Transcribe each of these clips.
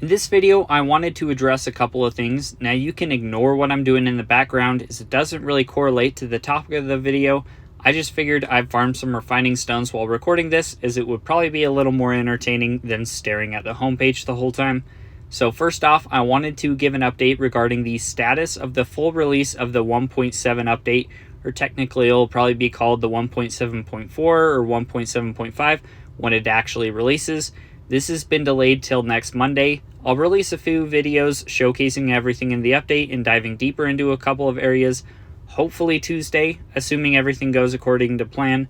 In this video, I wanted to address a couple of things. Now you can ignore what I'm doing in the background as it doesn't really correlate to the topic of the video. I just figured I'd farm some refining stones while recording this, as it would probably be a little more entertaining than staring at the homepage the whole time. So first off, I wanted to give an update regarding the status of the full release of the 1.7 update, or technically it'll probably be called the 1.7.4 or 1.7.5 when it actually releases. This has been delayed till next Monday. I'll release a few videos showcasing everything in the update and diving deeper into a couple of areas, hopefully Tuesday, assuming everything goes according to plan.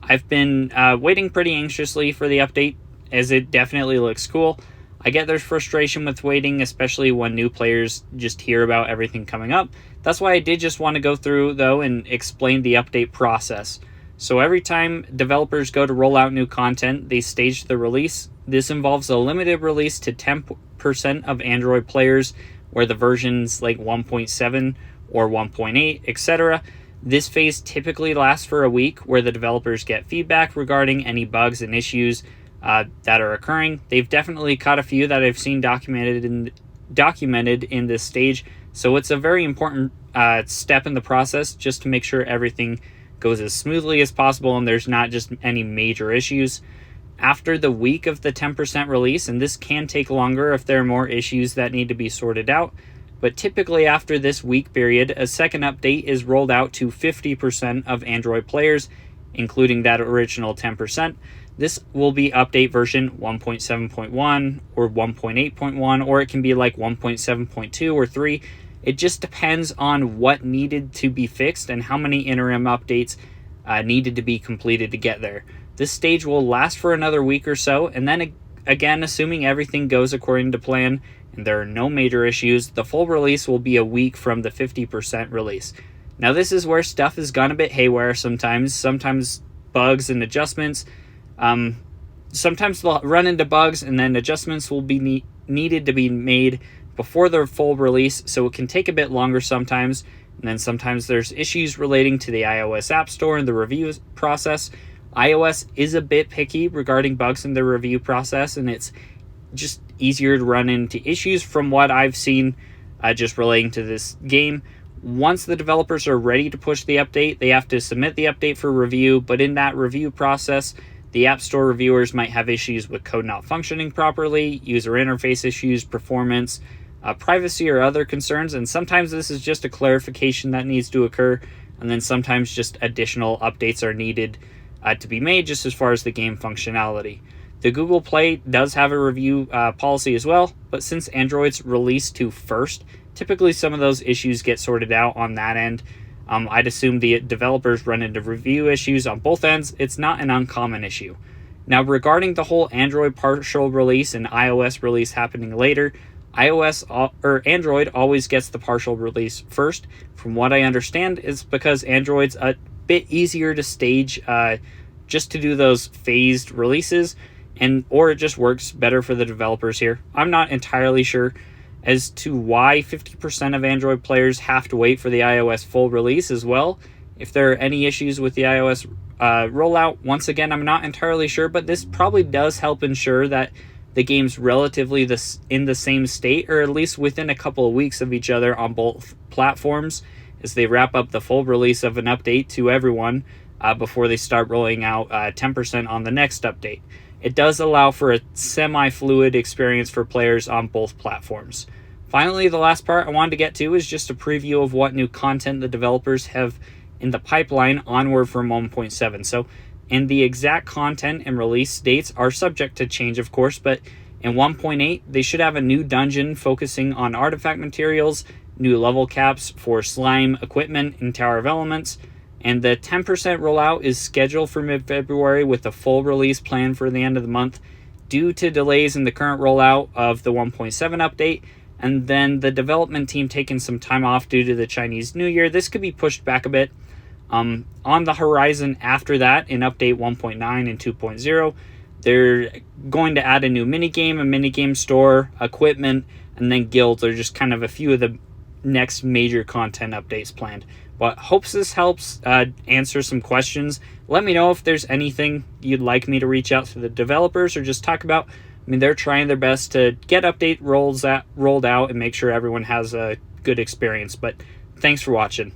I've been waiting pretty anxiously for the update, as it definitely looks cool. I get there's frustration with waiting, especially when new players just hear about everything coming up. That's why I did just want to go through, though, and explain the update process. So every time developers go to roll out new content, they stage the release. This involves a limited release to 10% of Android players, where the versions like 1.7 or 1.8, etc. This phase typically lasts for a week, where the developers get feedback regarding any bugs and issues that are occurring. They've definitely caught a few that I've seen documented in this stage, so it's a very important step in the process just to make sure everything goes as smoothly as possible and there's not just any major issues. After the week of the 10% release, and this can take longer if there are more issues that need to be sorted out, but typically after this week period, a second update is rolled out to 50% of Android players, including that original 10%. This will be update version 1.7.1 or 1.8.1, or it can be like 1.7.2 or 3. It just depends on what needed to be fixed and how many interim updates needed to be completed to get there. This stage will last for another week or so, and then again, assuming everything goes according to plan and there are no major issues, the full release will be a week from the 50% release. Now this is where stuff has gone a bit haywire sometimes bugs and adjustments. Sometimes they'll run into bugs and then adjustments will be needed to be made before their full release, so it can take a bit longer sometimes. And then sometimes there's issues relating to the iOS App Store and the review process. iOS is a bit picky regarding bugs in the review process, and it's just easier to run into issues from what I've seen just relating to this game. Once the developers are ready to push the update, they have to submit the update for review, but in that review process, the App Store reviewers might have issues with code not functioning properly, user interface issues, performance, privacy, or other concerns, and sometimes this is just a clarification that needs to occur, and then sometimes just additional updates are needed to be made just as far as the game functionality. The Google Play does have a review policy as well, but since Android's released to first, typically some of those issues get sorted out on that end. I'd assume the developers run into review issues on both ends. It's not an uncommon issue. Now, regarding the whole Android partial release and iOS release happening later, Android always gets the partial release first. From what I understand, it's because Android's a bit easier to stage just to do those phased releases, or it just works better for the developers here. I'm not entirely sure as to why 50% of Android players have to wait for the iOS full release as well. If there are any issues with the iOS rollout, once again, I'm not entirely sure, but this probably does help ensure that the game's relatively in the same state, or at least within a couple of weeks of each other on both platforms, as they wrap up the full release of an update to everyone before they start rolling out 10% on the next update. It does allow for a semi-fluid experience for players on both platforms. Finally, the last part I wanted to get to is just a preview of what new content the developers have in the pipeline onward from 1.7. So, and the exact content and release dates are subject to change, of course, but in 1.8, they should have a new dungeon focusing on artifact materials, new level caps for slime equipment and Tower of Elements, and the 10% rollout is scheduled for mid-February with a full release planned for the end of the month. Due to delays in the current rollout of the 1.7 update, and then the development team taking some time off due to the Chinese New Year, this could be pushed back a bit. On the horizon after that, in update 1.9 and 2.0, they're going to add a new minigame, a minigame store, equipment, and then guilds are just kind of a few of the next major content updates planned. But hopes this helps answer some questions. Let me know if there's anything you'd like me to reach out to the developers or just talk about. I mean, they're trying their best to get update rolled out and make sure everyone has a good experience. But thanks for watching.